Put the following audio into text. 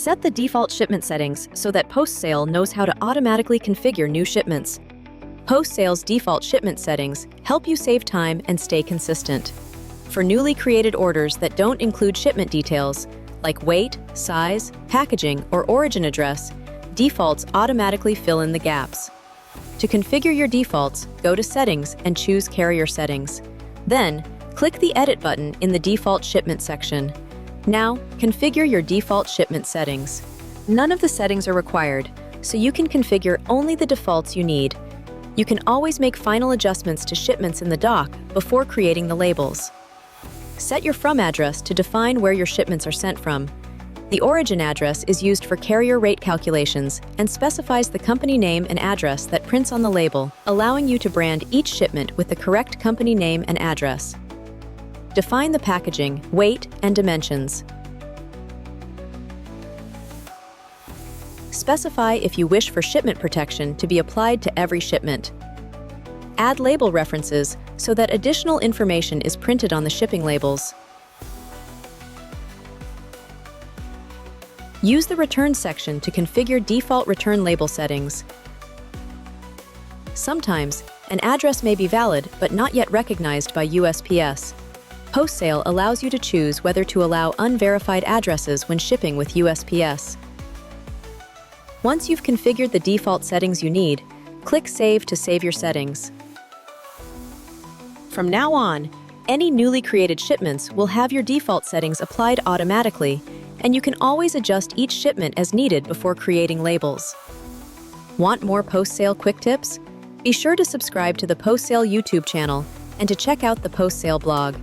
Set the default shipment settings so that Postsale knows how to automatically configure new shipments. Postsale's default shipment settings help you save time and stay consistent. For newly created orders that don't include shipment details, like weight, size, packaging, or origin address, defaults automatically fill in the gaps. To configure your defaults, go to Settings and choose Carrier Settings. Then, click the Edit button in the Default Shipment section. Now, configure your default shipment settings. None of the settings are required, so you can configure only the defaults you need. You can always make final adjustments to shipments in the dock before creating the labels. Set your from address to define where your shipments are sent from. The origin address is used for carrier rate calculations and specifies the company name and address that prints on the label, allowing you to brand each shipment with the correct company name and address. Define the packaging, weight, and dimensions. Specify if you wish for shipment protection to be applied to every shipment. Add label references so that additional information is printed on the shipping labels. Use the Return section to configure default return label settings. Sometimes, an address may be valid but not yet recognized by USPS. Postsale allows you to choose whether to allow unverified addresses when shipping with USPS. Once you've configured the default settings you need, click Save to save your settings. From now on, any newly created shipments will have your default settings applied automatically, and you can always adjust each shipment as needed before creating labels. Want more Postsale quick tips? Be sure to subscribe to the Postsale YouTube channel and to check out the Postsale blog.